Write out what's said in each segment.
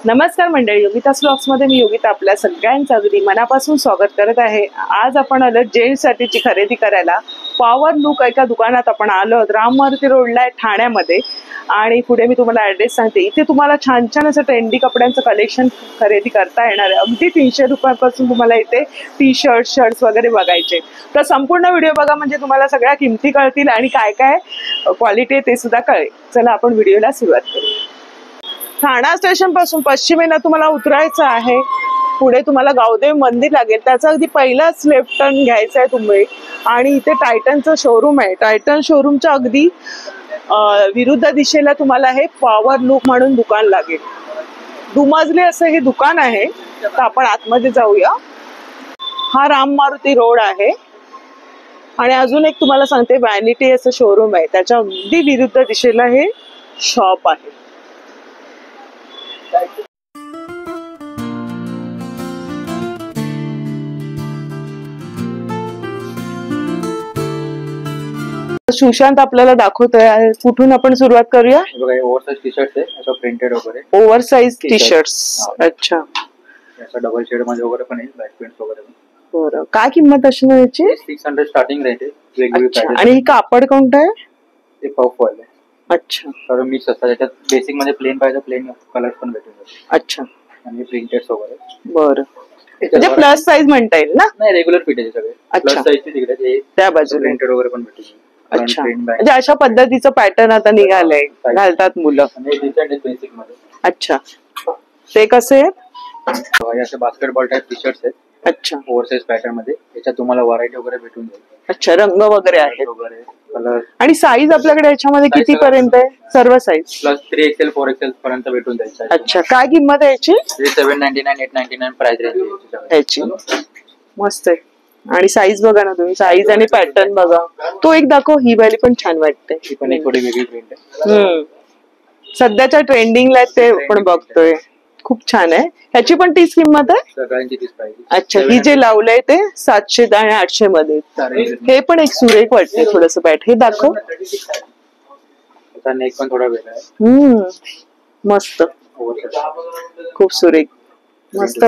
नमस्कार मंडळी, योगिता व्लॉग्स मध्ये मी योगिता आपल्या सगळ्यांचं अगदी मनापासून स्वागत करत आहे। आज आपण आलो जेंट्स साठीची खरेदी करायला। पॉवर लुक एका दुकानात आपण आलो आहोत, राम मारुती रोडला आहे ठाण्यामध्ये। आणि पुढे मी तुम्हाला ॲड्रेस सांगते। इथे तुम्हाला छान छान असं ट्रेंडी कपड्यांचं कलेक्शन खरेदी करता येणार आहे। अगदी 300 रुपयापासून तुम्हाला इथे टी शर्ट्स वगैरे बघायचे। तर संपूर्ण व्हिडिओ बघा, म्हणजे तुम्हाला सगळ्या किमती कळतील आणि काय काय क्वालिटी आहे ते सुद्धा कळेल। चला आपण व्हिडिओला सुरुवात करू। ठाणा स्टेशन पासून पश्चिमेला तुम्हाला उतरायचं आहे। पुढे तुम्हाला गावदेव मंदिर लागेल, त्याचा अगदी पहिलाच लेफ्ट टर्न घ्यायचा आहे तुम्ही। आणि इथे टायटनचं शोरूम आहे। टायटन शोरूमच्या अगदी विरुद्ध दिशेला तुम्हाला हे पॉवर लुक म्हणून दुकान लागेल। दुमजली असं हे दुकान आहे। तर आपण आतमध्ये जाऊया। हा राम मारुती रोड आहे आणि अजून एक तुम्हाला सांगते, वॅनिटी असं शोरूम आहे, त्याच्या अगदी विरुद्ध दिशेला हे शॉप आहे। सुशांत आपल्याला दाखवतोय, कुठून आपण सुरुवात करूया? ओव्हरसाइज टी शर्ट आहे, असं प्रिंटेड वगैरे। ओव्हरसाइज टी शर्ट्स, अच्छा। असं डबल शेड मध्ये वगैरे पण आहे, बॅक प्रिंट वगैरे। बरं, काय किंमत असणार याची? 600 स्टार्टिंग रेट आहे, वेगवेगळी प्राइस। आणि ही कापड कोणतं आहे? ते पफ वाले। अच्छा, तर मिक्स असतात, त्याच्यात बेसिक मध्ये प्लेन पाहिजे, प्लेन कलर पण भेटून जातात। अच्छा, आणि प्रिंटेड वगैरे। बरं, म्हणजे प्लस साइज म्हणता येईल ना? नाही, रेग्युलर फिट आहे सगळे। प्लस साइजचे तिकडे त्या बाजूला प्रिंटेड वगैरे पण भेटून जातात। अच्छा, म्हणजे अशा पद्धतीचं पॅटर्न आता निघालंय, घालतात मुलं। बेसिक मध्ये। अच्छा, ते कसे आहेत? असे बास्केटबॉल टाइप टी शर्ट्स आहेत। अच्छा, ओव्हरसाइज पॅटर्न मध्ये, याच्यात तुम्हाला व्हरायटी वगैरे भेटून जाईल। अच्छा, रंग वगैरे आहेत वगैरे, कलर। आणि साईज आपल्याकडे याच्यामध्ये किती पर्यंत आहे? सर्व साईज प्लस 3XL 4XL पर्यंत भेटून जाईल। अच्छा, काय किंमत आहे याची? 799 899 प्राइस रेंज याची। मस्त आहे। आणि साईज बघा ना तुम्ही, साईज आणि पॅटर्न बघा। तो एक दाखव, ही वाली पण छान वाटते। ही पण एक थोडी वेगळी प्रिंट आहे। सध्याच्या ट्रेंडिंगला ते पण बघतोय, खूप छान आहे। ह्याची पण तीच किंमत आहे? सगळ्यांची तीच प्राइस। अच्छा, ही जे लावलंय ते 700 आणि 800 मध्ये। हे पण एक सुरेख वाटते थोडस पॅट, हे दाखव। त्याचा नेक पण थोडा वेगळा आहे। मस्त, खूप सुरेख, मस्त।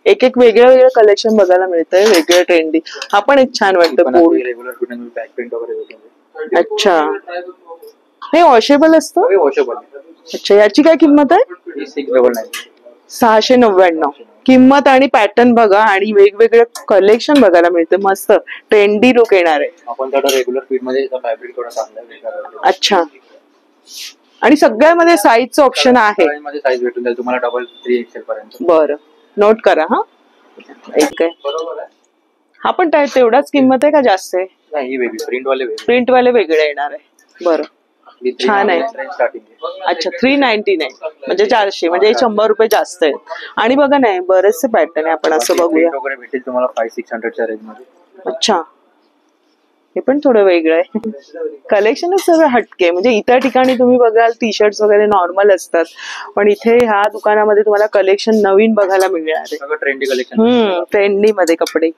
एक एक वेगळं कलेक्शन बघायला मिळतंय, वेगळं ट्रेंडी। हा पण एक छान वाटतं, रेग्युलर फिट आणि बॅक प्रिंट वगैरे। अच्छा, हे वॉशेबल असतं? हे वॉशेबल। अच्छा, याची काय किंमत आहे? 699 699 किंमत। आणि पॅटर्न बघा आणि वेगवेगळे कलेक्शन बघायला मिळते, मस्त ट्रेंडी लुक येणार आहे। आपण त्याला रेग्युलर फिट मध्ये फॅब्रिक थोडा चांगला आहे। अच्छा, आणि सगळ्यामध्ये साईजचं ऑप्शन आहे? मध्ये साईज भेटून जाईल तुम्हाला, डबल 3XL पर्यंत। बरं, नोट करा। हा एक आहे, हा पण तेवढाच किंमत आहे का जास्त आहे? नाही, वेगळी प्रिंट वाले वेगळे येणार आहे। बरं, छान आहे। अच्छा, 399 म्हणजे 400, म्हणजे 100 रुपये जास्त आहे। आणि बघा ना, बरेचसे पॅटर्न आहे, आपण असं बघूया। वगैरे भेटेल तुम्हाला 500-600 च्या रेंज मध्ये। अच्छा, हे पण थोडं वेगळं आहे। कलेक्शनच सगळं हटके, म्हणजे इतर ठिकाणी तुम्ही बघाल टी शर्ट्स वगैरे नॉर्मल असतात, पण इथे ह्या दुकानामध्ये तुम्हाला कलेक्शन नवीन बघायला मिळणार आहे। सगळं ट्रेंडी कलेक्शन, ट्रेंडी मध्ये कपडे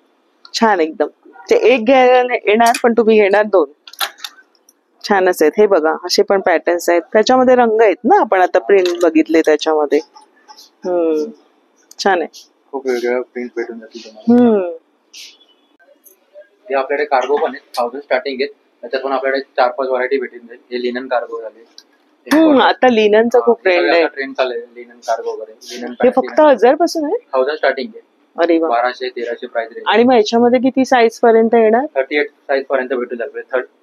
छान एकदम। ते एक घ्यायला येणार, पण तुम्ही घेणार 2। छानच आहेत हे बघा, असे पण पॅटर्न्स आहेत, त्याच्यामध्ये रंग आहेत ना, आपण आता प्रिंट बघितले त्याच्यामध्ये। छान आहे, खूप वेगवेगळ्या प्रिंट भेटून जातील तुम्हाला। हे आपल्याकडे कार्गो पण आहेत, 1000 स्टार्टिंग आहेत, त्याच्यात पण आपल्याकडे 4-5 व्हरायटी भेटून जाईल। हे लिनन कार्गो झाले। आता लिननचा खूप ट्रेंड आहे, ट्रेंड चालू आहे लिनन कार्गो वगैरे। हे फक्त 1000 पासून आहे? 1000 स्टार्टिंग आहे। अरे वा, 1200-1300 प्राइस रेंज। आणि मग याच्यामध्ये किती साईज पर्यंत येणार? 38 साईज पर्यंत भेटून जाईल,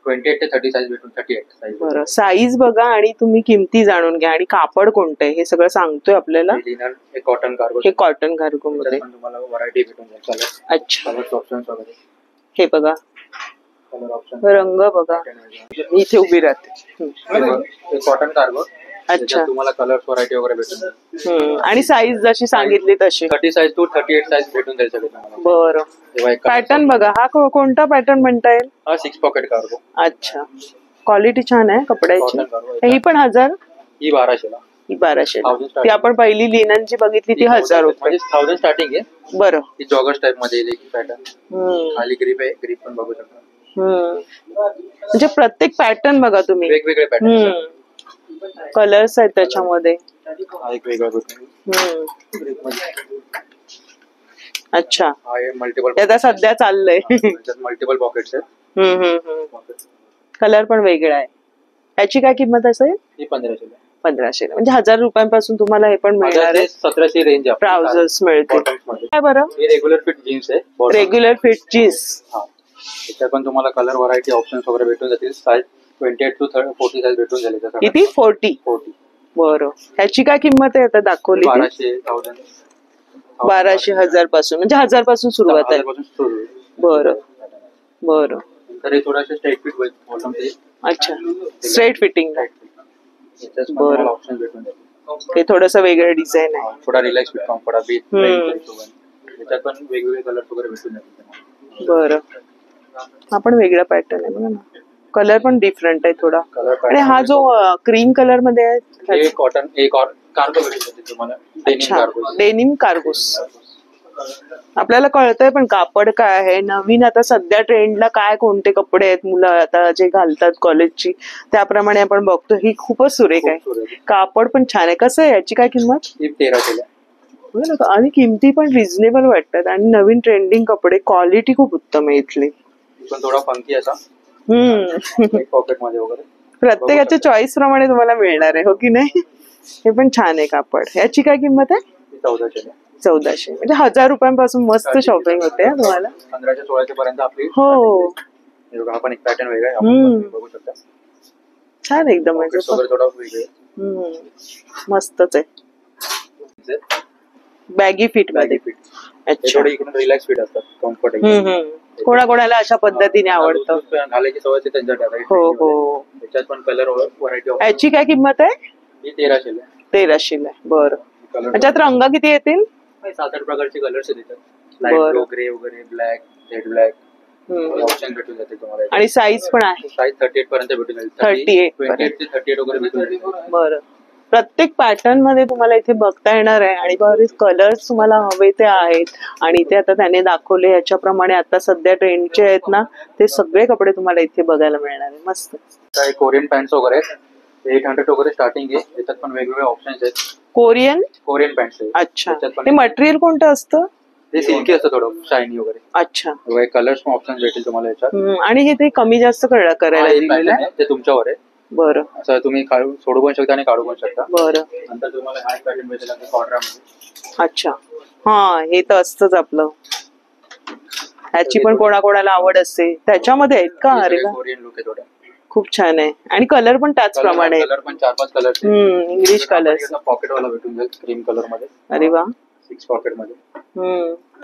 28 ते 30 साईज भेटून 38 साईज। बरं, साईज बघा आणि तुम्ही किमती जाणून घ्या, आणि कापड कोणतं आहे हे सगळं सांगतोय आपल्याला। लिनन, हे कॉटन कार्गो, हे कॉटन कार्गो मध्ये तुम्हाला व्हरायटी भेटून जाईल। कलर, अच्छा, कलर ऑप्शन्स वगैरे हे बघा, कलर ऑप्शन, रंग बघा, इथे उभी राहते। हे कॉटन कार्गो। अच्छा, तुम्हाला कलर्स व्हरायटी वगैरे भेटून जाईल। आणि साईज जशी सांगितली तशी 30 साईज टू 38 साईज भेटून जाईल सगळे तुम्हाला। बरं, पॅटर्न बघा, हा कोणता पॅटर्न म्हणता येईल? हा 6 पॉकेट कार्गो। अच्छा, क्वालिटी छान आहे कपड्याची। ही पण 1000? ही 1200 ला। ही 1200 ला। ती आपण पहिली लिननची बघितली ती 1000 रुपये। 1000 स्टार्टिंग आहे। बरं, ही जॉगर्स टाइप मध्ये येईल पॅटर्न। खाली ग्रिप आहे, ग्रिप पण बघू शकता। म्हणजे प्रत्येक पॅटर्न बघा तुम्ही, वेगवेगळे पॅटर्न, कलर्स आहेत त्याच्यामध्ये। हा एक वेगळा अच्छा, मल्टिपल आता सध्या चाललंय. मल्टिपल पॉकेट्स आहेत. कलर पण वेगळा आहे. याची काय किंमत असेल? ही 1500 1500 म्हणजे 1000 रुपयांपासून तुम्हाला हे पण मिळणार आहे. 1700 रेंज ट्राउझर्स मिळतील. काय बरं? हे रेग्युलर फिट जीन्स आहे. Regular fit jeans. त्याच्यात पण तुम्हाला कलर व्हरायटी ऑप्शन्स वगैरे भेटून जातील. साईज 28 to 40 साईज भेटून जाईल. किती? 40. बरं. ह्याची काय किंमत आहे आता दाखवली? 1200 1000 पासून म्हणजे 1000 पासून सुरुवात आहे. बरं बरं. तर हे थोडासे स्ट्रेट फिट बॉटम ते. अच्छा, स्ट्रेट फिटिंग. बरं, ऑप्शन भेटून जातील. ते थोडस वेगळं डिझाईन आहे. थोडा रिलॅक्स फिट कम्फर्ट बी. त्याच्यात पण वेगवेगळे कलर वगैरे भेटून जातील. बरं. हा पण वेगळा पॅटर्न आहे बघा ना. कलर पण डिफरंट आहे थोडा. आणि हा जो क्रीम कलर मध्ये आहे कॉटन कार्गो भेटून जाते तुम्हाला. अच्छा, डेनिम कार्गोस. आपल्याला कळतंय पण कापड काय आहे नवीन आता सध्या ट्रेंडला काय कोणते कपडे आहेत मुलं आता जे घालतात कॉलेजची त्याप्रमाणे आपण बघतो. ही खूपच सुरेख आहे. कापड पण छान आहे. कसं आहे याची काय किंमत? 1300. आणि किमती पण रिझनेबल वाटतात आणि नवीन ट्रेंडिंग कपडे क्वालिटी खूप उत्तम आहे इथली. पण थोडा फंकी असा. पॉकेट मध्ये वगैरे प्रत्येकाच्या चॉईस प्रमाणे तुम्हाला मिळणार आहे हो की नाही. हे पण छान आहे कापड. याची काय किंमत आहे? 1400 म्हणजे 1000 रुपयांपासून मस्त शॉपिंग होते तुम्हाला. 1500-1600 पर्यंत आपली. हो, हा पण एक पॅटर्न वेगळा आहे. बघू शकता. छान एकदम म्हणजे थोडा वेगळा. मस्तच आहे. बॅगी फिट मध्ये. अच्छा, इकडून रिलॅक्स फिट असतात. कम्फर्ट. कोणाकोणाला अशा पद्धतीने आवडतं. घालायची सवय त्यांच्याकडे. हो हो. त्याच्यात पण कलर व्हरायटी. याची काय किंमत आहे? ही 1300 ला. 1300 ला. बरं. त्याच्यात रंग किती येतील? 7-8 प्रकारचे कलर्स येतात. लाईट ब्लू, ग्रे वगैरे, ब्लॅक, जेट ब्लॅक ऑप्शन भेटून जाते तुम्हाला. आणि साईज पण आहे. साईज 38 पर्यंत भेटून जाईल. 38 ते 38 वगैरे भेटून जाईल. बरं. प्रत्येक पॅटर्न मध्ये तुम्हाला इथे बघता येणार आहे आणि बरेच कलर्स तुम्हाला हवे ते आहेत आणि ते आता त्याने दाखवले याच्याप्रमाणे आता सध्या ट्रेंडचे आहेत ना ते सगळे कपडे तुम्हाला इथे बघायला मिळणार आहे. मस्त. काय कोरियन पॅन्ट्स वगैरे 800 वगैरे स्टार्टिंग आहे. त्याच्यात पण वेगवेगळे ऑप्शन्स आहेत. Korean pants. अच्छा, ते मटेरियल कोणतं असतं? ते सिल्की असतं थोडं शायनी वगैरे. अच्छा, कलर्स पण ऑप्शन भेटेल तुम्हाला याच्यात. आणि हे ते कमी जास्त करायला ते तुमच्यावर आहे. बरं. असं तुम्ही सोडू पण शकता आणि काढू पण शकता. बरं. नंतर तुम्हाला हा पॅटर्न भेटेल कॉर्डरामध्ये. अच्छा, हा हे तर असतंच आपलं. ह्याची पण कोणाकोणाला आवड असते. त्याच्यामध्ये आहेत का? अरे कोरियन लुक आहे थोडा. खूप छान आहे आणि कलर पण त्याचप्रमाणे. कलर पण 4-5 कलर. English colour. पॉकेट वाला भेटून जाईल क्रीम कलर मध्ये. अरे वा. 6 पॉकेट मध्ये.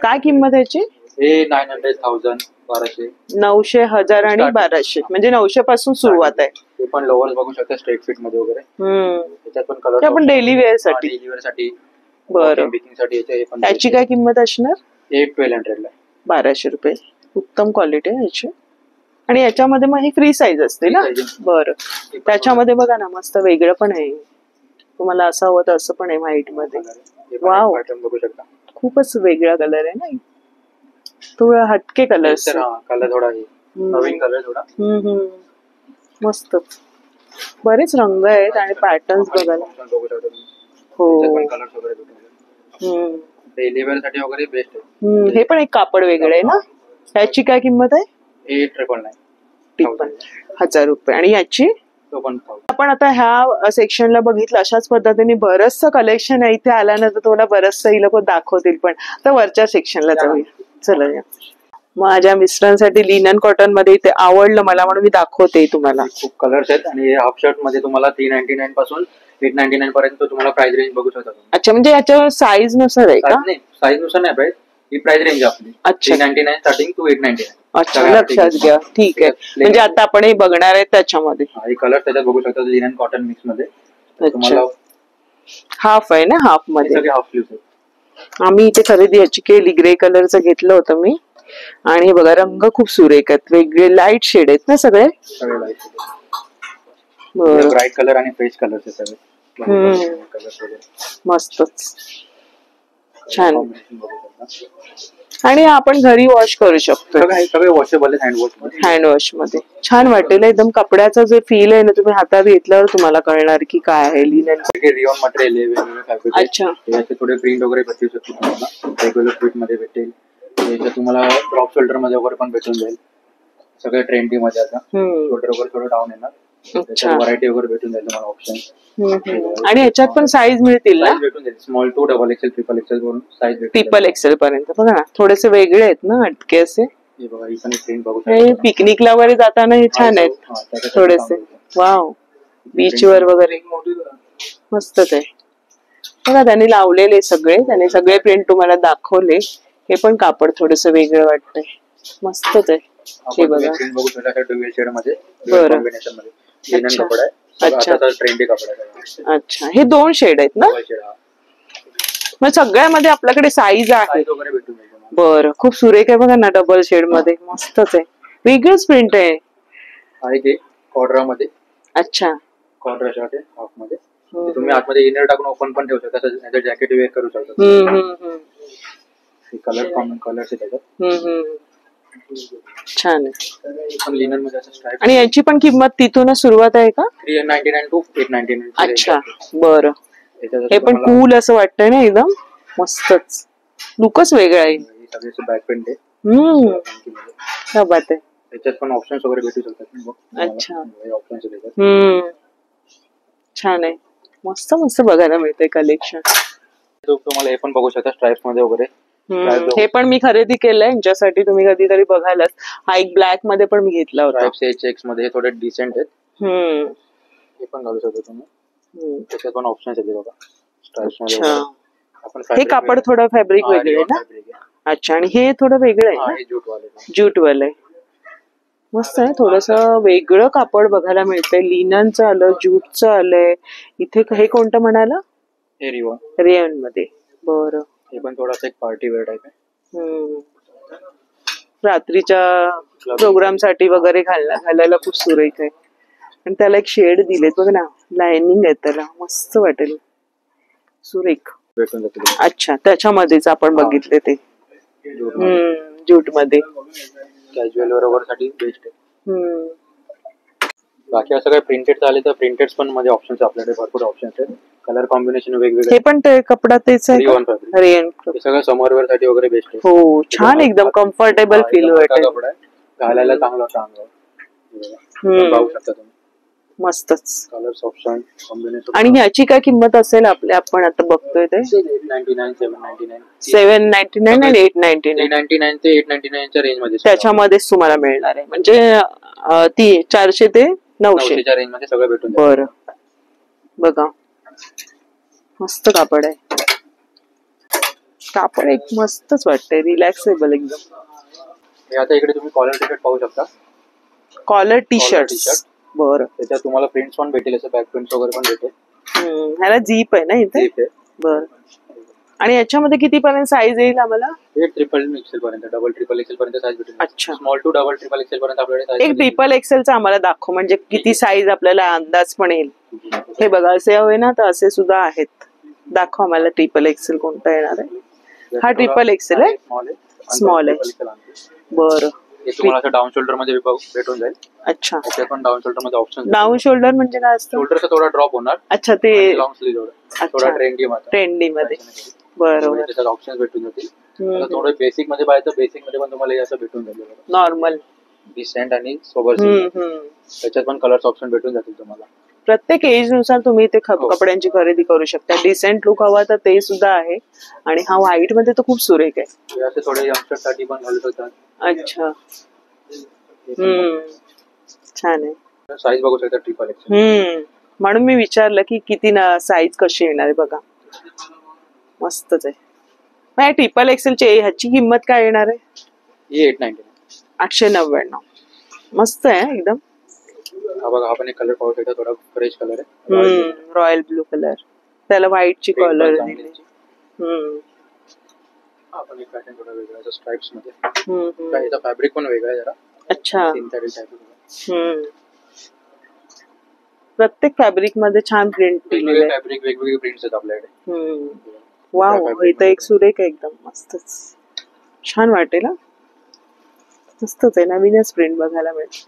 काय किंमत याची? हे 900, 1000, 1200. 900, 1000 आणि 1200 म्हणजे 900 पासून सुरुवात आहे. ते पण लोअर्स बघू शकता स्ट्रेट फिट मध्ये वगैरे. त्याच्यात पण कलर. आपण डेली वेअर साठी. बरं. याची काय किंमत असणार? 1200 ला. 1200 रुपये. उत्तम क्वालिटी आहे याची. आणि याच्यामध्ये मग ही फ्री साईज असते ना? बरं. त्याच्यामध्ये बघा ना मस्त वेगळं पण आहे. तुम्हाला असं हवं तर असं पण आहे व्हाईट मध्ये. वाव, बघू शकता. खूपच वेगळा कलर आहे ना. थोडा हटके कलर. कलर थोडा नवीन कलर थोडा. मस्त. बरेच रंग आहेत आणि पॅटर्न्स बघायला. हो. डेली वेअर साठी वगैरे बेस्ट आहे. हे पण एक कापड वेगळं आहे ना. याची काय किंमत आहे? 1000 रुपये. आणि याची? आपण आता ह्या सेक्शनला बघितलं अशाच पद्धतीने बरचसं कलेक्शन आहे. इथे आल्यानंतर तुम्हाला बरचसं ही लोक दाखवतील. पण आता वरच्या सेक्शनला जाऊया. चला या. माझ्या मिस्टरांसाठी लिनन कॉटन मध्ये इथे आवडलं मला म्हणून मी दाखवते तुम्हाला. खूप कलर्स आहेत आणि हाफ शर्ट मध्ये तुम्हाला 399 पासून 899 पर्यंत तुम्हाला प्राइस रेंज बघू शकता. अच्छा, म्हणजे याच्यावर साईज नुसार आहे का? नाही, साईज नुसार नाही प्राइस. ही प्राइस रेंज आपली. 399 स्टार्टिंग टू 899. अच्छा, लक्षात घ्या. ठीक आहे. म्हणजे आता आपण हे बघणार आहे त्याच्यामध्ये. हे कलर त्याच्यात बघू शकता लिनन कॉटन मिक्स मध्ये. तुम्हाला हाफ आहे ना. हाफ मध्ये हाफ स्लीव्ह आहे. आम्ही इथे खरेदी याची केली. ग्रे कलरचं घेतलं होतं मी. आणि बघा रंग खूप सुरेख आहेत. वेगळे लाईट शेड आहेत ना सगळे. ब्राईट कलर आणि फ्रेश कलर सगळे. मस्तच छान. आणि आपण घरी वॉश करू शकतो. सगळे वॉशेबल आहे हँड वॉश मध्ये. हँड वॉश मध्ये छान वाटेल एकदम. कपड्याचा जे फील आहे ना तुम्ही हातात घेतल्यावर तुम्हाला कळणार की काय आहे. लिनन रिओन मटेरियल आहे, वेगवेगळे फॅब्रिक. अच्छा. याचे थोडे प्रिंट वगैरे भेटू शकतो तुम्हाला. रेग्युलर फिट मध्ये भेटेल. याच्यात तुम्हाला ड्रॉप शोल्डर मध्ये वगैरे पण भेटून जाईल. सगळे ट्रेंडी मध्ये आता शोल्डर वगैरे थोडं डाऊन येणार. व्हरायटी वगैरे भेटून जाईल तुम्हाला ऑप्शन. आणि याच्यात पण साईज मिळतील ना? भेटून जाईल. Small to double XL triple XL वरून साईज भेटून ट्रिपल एक्सेल पर्यंत. बघा ना थोडेसे वेगळे आहेत ना अटके असे. हे बघा, ही पण प्रिंट बघू हे शकता. पिकनिकला वगैरे जाताना हे छान आहेत थोडेसे. वाव, बीच वर वगैरे मस्तच आहे. बघा त्यांनी लावलेले सगळे, त्याने सगळे प्रिंट तुम्हाला दाखवले. हे पण कापड थोडस वेगळं वाटतंय. मस्तच आहे. हे बघा बघू शकता डुएल शेड मध्ये. बरं. कॉम्बिनेशन मध्ये लिनन कपडा आहे. अच्छा. आता ट्रेंडी कपडा आहे. अच्छा, हे 2 शेड आहेत ना? मग सगळ्यामध्ये आपल्याकडे साईज आहे. साईज वगैरे भेटून जाईल. बरं, खूप सुरेख आहे बघा ना. डबल शेड मध्ये मस्तच आहे. वेगळंच प्रिंट आहे. आहे ते कॉर्डरा मध्ये. अच्छा, कॉर्डरा शर्ट आहे हाफ मध्ये. तुम्ही आतमध्ये इनर टाकून ओपन पण ठेवू शकता. तसंच जॅकेट वेअर करू शकता. कलर कॉमन कलर्स आहे त्याच्यात. छान आहे. पण लिनन मध्ये असं स्ट्राइप. आणि याची पण किंमत तिथूनच सुरुवात आहे का? 399 टू 899. अच्छा, बरं. हे पण कूल असं वाटतंय ना एकदम. मस्तच, लुकच वेगळा आहे. सगळ्याचे बॅक प्रिंट आहे. क्या बात आहे. त्याच्यात पण ऑप्शन्स वगैरे भेटू शकतात. अच्छा. ऑप्शन्स देतात. छान आहे. मस्त मस्त बघायला मिळते कलेक्शन. तुम्हाला हे पण बघू शकता स्ट्राइप्स मध्ये वगैरे. हे पण मी खरेदी केलंय यांच्यासाठी. तुम्ही कधीतरी बघायलाच. हा एक ब्लॅक मध्ये पण मी घेतला होता. स्ट्राइप्स चेक्स मध्ये हे थोडे डिसेंट आहेत. हे पण घालू शकतो तुम्ही. त्याच्यात पण ऑप्शन्स आहेत बघा स्ट्राइप्स मध्ये. हे कापड थोडं फॅब्रिक वेगळे आहे ना? अच्छा, आणि हे थोडं वेगळं आहे ना? ज्यूट वाले. मस्त आहे. थोडस वेगळं कापड बघायला मिळतंय. लिननचं आलं, ज्यूटचं आलंय. इथे हे कोणतं म्हणाला? रेयन मध्ये. बरं. हे पण थोडासा एक पार्टी वेअर टाइप आहे. रात्रीच्या प्रोग्राम साठी वगैरे घालायला खूप सुरेख आहे. आणि त्याला एक शेड दिलेत बघ ना. लाइनिंग आहे त्याला. मस्त वाटेल. सुरेख. अच्छा, त्याच्यामध्येच आपण बघितले ते ज्यूट मध्ये. कॅज्युअल वेअर साठी बेस्ट आहे. बाकी असं काही प्रिंटेड आले तर प्रिंटेड पण मध्ये ऑप्शन्स आपल्याकडे भरपूर ऑप्शन्स आहेत. कलर कॉम्बिनेशन वेगवेगळे. हे पण ते कपडा तेच आहे. रेयन सगळं समर वेअर साठी वगैरे बेस्ट आहे. हो, छान एकदम कम्फर्टेबल फील वाटतं. कपडा घालायला चांगला पाहू शकता तुम्ही. मस्तच. Colours option combination. आणि याची काय किंमत असेल आपण आता बघतोय ते? 899, 799. 799 आणि 899. 399 ते 899 च्या रेंज मध्ये. त्याच्यामध्येच तुम्हाला मिळणार आहे. म्हणजे ती 400 ते 900 च्या रेंज मध्ये सगळं भेटून जाईल. बरं, बघा मस्त कापड आहे. कापड एक मस्तच वाटतंय. रिलॅक्सेबल एकदम. आता इकडे तुम्ही कॉलर टी शर्ट पाहू शकता. Collar T shirt. बरं. त्याच्यात तुम्हाला प्रिंट्स पण भेटेल. असं बॅक प्रिंट्स वगैरे पण भेटेल. ह्याला जीप आहे ना इथे? बरं. आणि याच्यामध्ये किती पर्यंत साईज येईल आम्हाला? ट्रिपल एक्सेल पर्यंत, डबल ट्रिपल एक्सेल पर्यंत साईज भेटेल. अच्छा. Small to double triple XL पर्यंत आपल्याकडे. एक ट्रिपल एक्सेलचा आम्हाला दाखव, म्हणजे किती साईज आपल्याला अंदाज पण येईल. हे बघा असे हवे ना तर असे सुद्धा आहेत. दाखव आम्हाला ट्रिपल एक्सेल कोणता येणार आहे. हा ट्रिपल एक्सेल आहे. स्मॉल आहे. बरं. तुम्हाला असं डाऊन शोल्डर मध्ये भेटून जाईल. अच्छा. त्याच्यात पण डाऊन शोल्डर मध्ये ऑप्शन. डाऊन शोल्डर म्हणजे काय असतं? शोल्डरचा थोडा ड्रॉप होणार. अच्छा, ते लॉंग स्लीव्ह थोडा ट्रेंडी मध्ये. बरोबर. त्याच्यात ऑप्शन्स भेटून जातील. थोडं बेसिक मध्ये पाहिजे बेसिक मध्ये पण तुम्हाला असं भेटून जाईल. नॉर्मल, डिसेंट आणि सोबर. त्याच्यात पण कलर्स ऑप्शन भेटून जातील तुम्हाला. प्रत्येक एज नुसार तुम्ही इथे कपड्यांची खरेदी करू शकता. डिसेंट लुक हवा तर ते सुद्धा आहे. आणि हा व्हाईट मध्ये तर खूप सुरेख आहे. असे थोडे यंगस्टर साठी पण घालू शकतात. अच्छा. छान आहे. साईज बघू शकता ट्रिपल एक्सेल. म्हणून मी विचारलं की किती साईज कशी येणार आहे. बघा मस्तच आहे. ट्रिपल एक्सेलची ह्याची किंमत काय येणार आहे? 899. 899. मस्त आहे एकदम. हा बघा, आपण एक कलर पाहू शकता. थोडा फ्रेश कलर आहे. Royal blue colour. त्याला व्हाईट ची कलर दिली. आपण एक पॅटर्न थोडा वेगळा आहे स्ट्राइप्स मध्ये. याचा फॅब्रिक पण वेगळा आहे जरा. अच्छा. प्रत्येक फॅब्रिक मध्ये छान प्रिंट दिलेले आहे. फॅब्रिक वेगवेगळे प्रिंट्स आहेत आपल्याकडे. वाव, हे तर एक सुरेख एकदम मस्तच. छान वाटेल हा. मस्तच आहे, नवीनच प्रिंट बघायला मिळेल.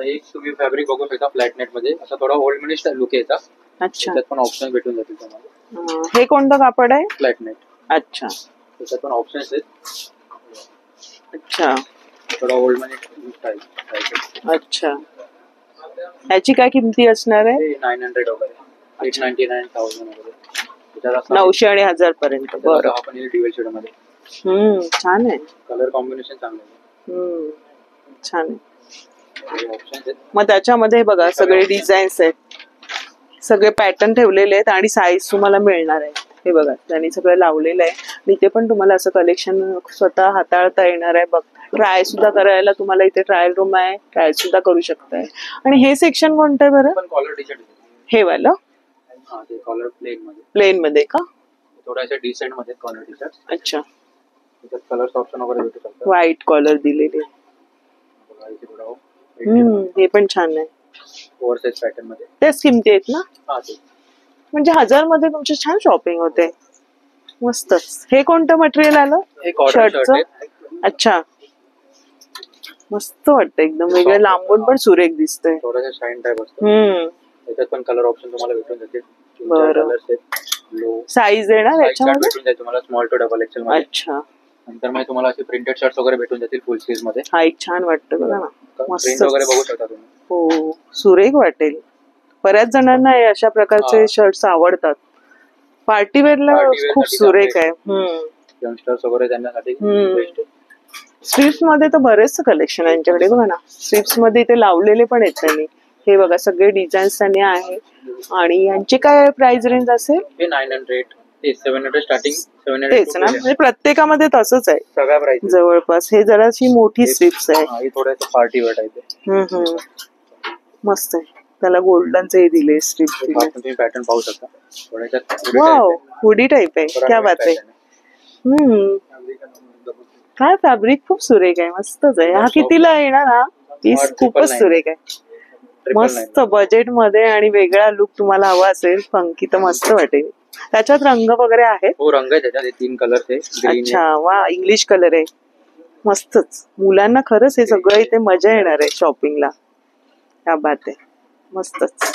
एक तुम्ही फॅब्रिक बघू शकता फ्लॅट नेट मध्ये, असा थोडा ओल्ड मनी लुक येतात. अच्छा, त्यात पण ऑप्शन भेटून जातील तुम्हाला. हे कोणतं कापड आहे? Flat net. अच्छा त्याच्यात पण ऑप्शन्स आहेत. अच्छा थोडा ओल्ड मनी स्टाईल. अच्छा, ह्याची काय किमती असणार आहे? 900 वगैरे, 899,000 वगैरे. 900 आणि 1000 पर्यंत. बरं, आपण ड्युअल शेड मध्ये. छान आहे. कलर कॉम्बिनेशन चांगलं आहे. छान आहे. मग त्याच्यामध्ये बघा सगळे डिझाईन्स आहेत, सगळे पॅटर्न ठेवलेले आहेत आणि साईज तुम्हाला मिळणार आहे. हे बघा त्यांनी सगळं लावलेलं आहे. आणि इथे पण तुम्हाला असं कलेक्शन स्वतः हाताळता येणार आहे. बघ, ट्राय सुद्धा करायला तुम्हाला इथे ट्रायल रूम आहे, ट्रायल सुद्धा करू शकताय. आणि हे सेक्शन कोणतं आहे बरं? कॉलर टी शर्ट हे वालं कॉलर प्लेन मध्ये. प्लेन मध्ये का? थोडासा डिसेंट मध्ये कॉलर टी शर्ट. अच्छा, त्याच्यात कलर्स ऑप्शन वगैरे भेटू शकतात. व्हाईट कॉलर दिलेले. हे पण छान आहे. ओव्हरसाइज पॅटर्न मध्ये. तेच किमती आहेत ना? हा, ते म्हणजे 1000 मध्ये तुमची छान शॉपिंग होते. मस्तच. हे कोणतं मटेरियल आलं? शर्टचं. अच्छा, मस्त वाटतं, एकदम वेगळं, लांबून पण सुरेख दिसतंय. थोडासा शाईन टाइप असतो. त्याच्यात पण कलर ऑप्शन तुम्हाला भेटून जातील. बरं, लो साईज आहे ना त्याच्यामध्ये? भेटून जाईल तुम्हाला स्मॉल टू डबल एक्सेल मध्ये. अच्छा, नंतर मग तुम्हाला असे प्रिंटेड शर्ट्स वगैरे भेटून जातील फुल स्लीव्ह मध्ये. हा एक छान वाटतं बघा ना, प्रिंट वगैरे बघू शकता तुम्ही. हो, सुरेख वाटेल. बऱ्याच जणांना हे अशा प्रकारचे शर्ट्स आवडतात. पार्टी वेअरला खूप सुरेख आहे. यंगस्टर्स वगैरे त्यांच्यासाठी बेस्ट आहे. स्ट्रिप्स मध्ये तर बरेच कलेक्शन आहे यांच्याकडे बघा ना. स्ट्रिप्स मध्ये इथे लावलेले पण आहेत त्यांनी. हे बघा सगळे डिझाईन्स त्यांनी आहे. आणि यांची काय प्राइस रेंज असेल? हे 900 ते 700 स्टार्टिंग. 700 तेच ना, म्हणजे प्रत्येकामध्ये तसंच आहे सगळ्या प्राइस जवळपास. हे जराशी मोठी स्ट्रिप्स आहे. हे थोडंसं पार्टी वेअर टाइप आहे. मस्त आहे. त्याला गोल्डनचे हे दिले स्ट्रिप्स. तुम्ही पॅटर्न पाहू शकता. थोड्याच्यात वाव, हुडी टाइप आहे. क्या बात आहे. काय फॅब्रिक खूप सुरेख आहे, मस्तच आहे. हा कितीला येणार? हा पीस खूपच सुरेख आहे, मस्त बजेट मध्ये आणि वेगळा लुक तुम्हाला हवा असेल फंकी तर मस्त वाटेल. त्याच्यात रंग वगैरे आहेत? हो, रंग आहे त्याच्यात. 3 कलर आहे. अच्छा, वा, इंग्लिश कलर आहे. मस्तच. मुलांना खरंच हे सगळं इथे मजा येणार आहे शॉपिंगला. क्या बात आहे, मस्तच.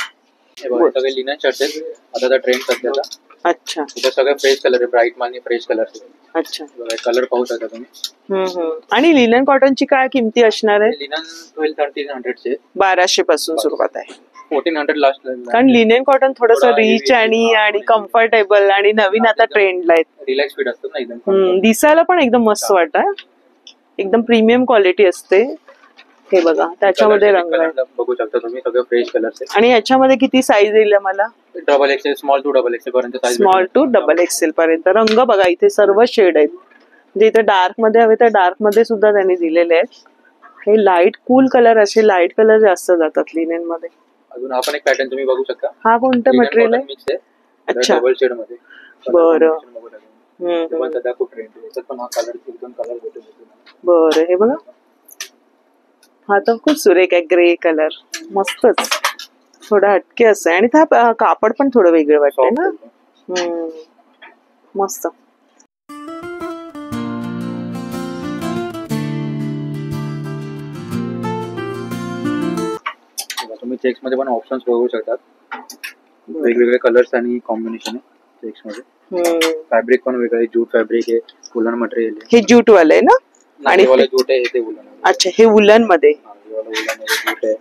सगळे लिनन शर्ट आहेत आता ट्रेंड सध्याचा. अच्छा, सगळे फ्रेश कलर आहे, ब्राईट मानी फ्रेश कलर. अच्छा, कलर पाहू शकता तुम्ही. आणि लिनन कॉटनची काय किमती असणार आहे? लिनन 1200 1200 पासून सुरुवात आहे. 1400 लास्ट. कारण लिनेन कॉटन थोडस रिच आणि कम्फर्टेबल आणि नवीन आता ट्रेंडला आहे. रिलॅक्स फिट असतं ना एकदम. दिसायला पण एकदम मस्त वाटत, एकदम प्रीमियम क्वालिटी असते. हे बघा त्याच्यामध्ये रंग बघू शकता तुम्ही, सगळे फ्रेश कलर्स. आणि याच्यामध्ये किती साईज येईल मला? Double XL, small to double XL पर्यंत. स्मॉल टू डबल एक्सेल पर्यंत. रंग बघा इथे सर्व शेड आहेत. म्हणजे इथे डार्क मध्ये हवे तर डार्क मध्ये सुद्धा त्यांनी दिलेले आहेत. हे लाईट कूल कलर, असे लाईट कलर जास्त जातात लिनेन मध्ये. अजून हा पण एक पॅटर्न तुम्ही बघू शकता. हा कोणतं मटेरियल आहे? मिक्स आहे. अच्छा, डबल शेड मध्ये. बरं. सध्या खूप ट्रेंड आहे. पण हा कलर एकदम कलर भेटून जातो. बरं, हे बघा हा तर खूप सुरेख आहे, ग्रे कलर. मस्तच, थोडं हटके असं आहे. आणि त्या कापड पण थोडं वेगळं वाटतंय ना. मस्त. तुम्ही चेक्स मध्ये पण ऑप्शन्स बघू शकतात. वेगवेगळे कलर्स आणि कॉम्बिनेशन आहे चेक्स मध्ये. फॅब्रिक पण वेगळं आहे. जूट फॅब्रिक आहे, वुलन मटेरियल आहे. हे जूट वाले आहे ना? आणि जूट आहे ते वुलन. अच्छा, हे वुलन मध्ये. जूट आहे.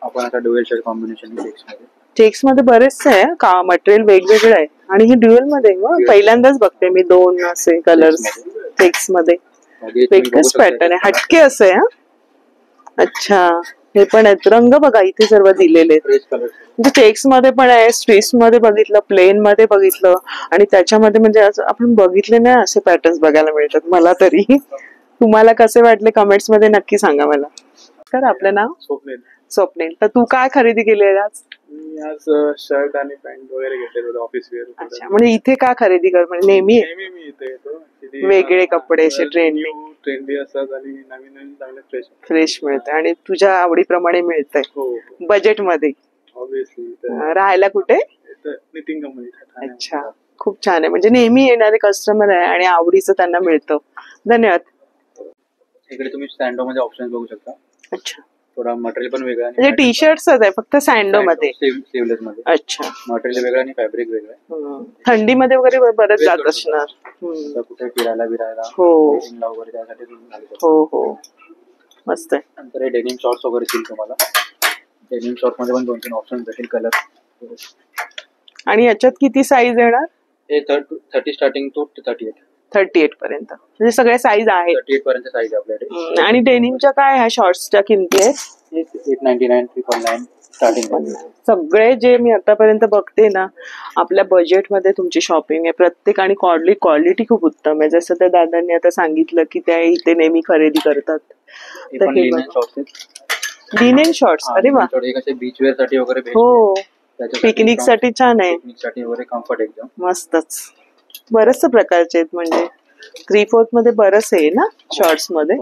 आपण आता ड्युअल शेड कॉम्बिनेशन चेक्स मध्ये. चेक्स मध्ये बरेचसे आहे का मटेरियल, वेगवेगळं आहे. आणि हे ड्युअल मध्ये पहिल्यांदाच बघते मी 2 असे कलर्स चेक्स मध्ये. वेगळंच पॅटर्न आहे, हटके असे. अच्छा, हे पण आहेत. रंग बघा इथे सर्व दिलेले आहेत. म्हणजे चेक्स मध्ये पण आहे, स्ट्रीट्स मध्ये बघितलं, प्लेन मध्ये बघितलं, आणि त्याच्यामध्ये म्हणजे आपण बघितले नाही असे पॅटर्न्स बघायला मिळतात मला तरी. तुम्हाला कसे वाटले कमेंट्स मध्ये नक्की सांगा मला. तर आपलं नाव? स्वप्नील. तर तू काय खरेदी केली आज? मी आज शर्ट आणि पॅन्ट वगैरे घेतले ऑफिस वेअर. अच्छा, म्हणजे इथे का खरेदी कर? म्हणजे नेहमी मी इथे येतो. वेगळे कपडे असे ट्रेंडी असतात आणि नवीन नवीन चांगले फ्रेश मिळतं आणि तुझ्या आवडीप्रमाणे मिळतंय. हो, बजेट मध्ये. ऑब्विसली. राहायला कुठे? नितिन कंपनी. अच्छा, खूप छान आहे, म्हणजे नेहमी येणारे कस्टमर आहे आणि आवडीचं त्यांना मिळतं. धन्यवाद. इकडे तुम्ही सँडो मध्ये ऑप्शन बघू शकता. अच्छा, थोडा मटेरियल पण वेगळा म्हणजे टी शर्ट्सच आहे फक्त सँडो मध्ये. स्लीवलेस मध्ये. अच्छा, मटेरियल वेगळं आणि फॅब्रिक वेगळं आहे. थंडीमध्ये वगैरे बरंच जात असणार. कुठे फिरायला हो वगैरे त्यासाठी हो हो, मस्त आहे. नंतर हे डेनिम शॉर्ट्स वगैरे येतील तुम्हाला. डेनिम शॉर्ट मध्ये पण 2-3 ऑप्शन भेटेल कलर. आणि याच्यात किती साईज येणार? हे 30 स्टार्टिंग टू 38. 38 पर्यंत, म्हणजे सगळ्या साईज आहेत. 38 पर्यंत साईज आपल्याकडे. आणि डेनिमच्या काय ह्या शॉर्ट्सच्या किमती आहेत? 899, 349 स्टार्टिंग. सगळे जे मी आतापर्यंत बघते ना, आपल्या बजेटमध्ये तुमची शॉपिंग आहे प्रत्येक. आणि क्वालिटी खूप उत्तम आहे. जसं त्या दादांनी आता सांगितलं की त्या इथे नेहमी खरेदी करतात. लिनेन शॉर्ट्स, अरे वा, बीच वेअर साठी वगैरे. हो, पिकनिक साठी छान आहे. पिकनिक साठी वगैरे कम्फर्ट एकदम मस्तच. बरेचसे प्रकारचे आहेत, म्हणजे 3/4 मध्ये बरंच आहे ना शॉर्ट्स मध्ये.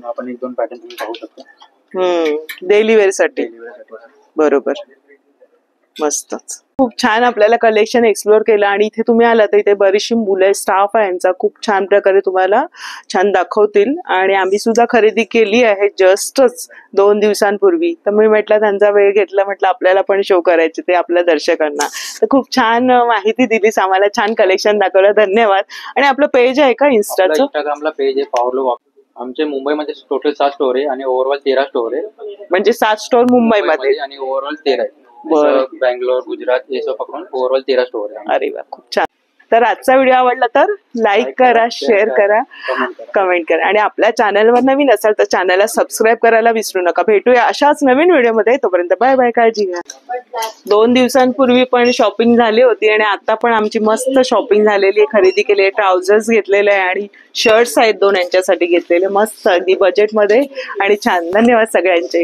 आपण 1-2 पॅटर्न तुम्ही पाहू शकता डेली वेअर साठी. बरोबर, मस्तच. खूप छान आपल्याला कलेक्शन एक्सप्लोर केलं. आणि इथे तुम्ही आला तर इथे बरीचशी मुलं, स्टाफ आहे यांचा, खूप छान प्रकारे तुम्हाला छान दाखवतील. आणि आम्ही सुद्धा खरेदी केली आहे जस्टच 2 दिवसांपूर्वी. तर मी म्हटलं त्यांचा वेळ घेतला, म्हटलं आपल्याला पण शो करायचे ते आपल्या दर्शकांना. तर खूप छान माहिती दिलीस आम्हाला, छान कलेक्शन दाखवलं. धन्यवाद. आणि आपलं पेज आहे का इन्स्टाचं? इंस्टाग्रामला पेज आहे पॉवरलूक. आमचे मुंबईमध्ये टोटल 7 स्टोर आहे आणि ओव्हरऑल 13 स्टोर आहे. म्हणजे 7 स्टोर मुंबईमध्ये आणि ओव्हरऑल 13 आहे. बरं, बँगलोर, गुजरात हे सब पकडून ओव्हरऑल 13 स्टोर आहे. अरे वा, खूप छान. तर आजचा व्हिडिओ आवडला तर लाईक करा, शेअर करा, कमेंट करा. आणि आपल्या चॅनलवर नवीन असाल तर चॅनलला सबस्क्राईब करायला विसरू नका. भेटूया अशाच नवीन व्हिडिओमध्ये. तोपर्यंत बाय बाय, काळजी घ्या. 2 दिवसांपूर्वी पण शॉपिंग झाली होती आणि आता पण आमची मस्त शॉपिंग झालेली आहे. खरेदी केली आहे, ट्राउझर्स घेतलेले आहे आणि शर्ट्स आहेत 2 यांच्यासाठी घेतलेले, मस्त अगदी बजेटमध्ये आणि छान. धन्यवाद सगळ्यांचे.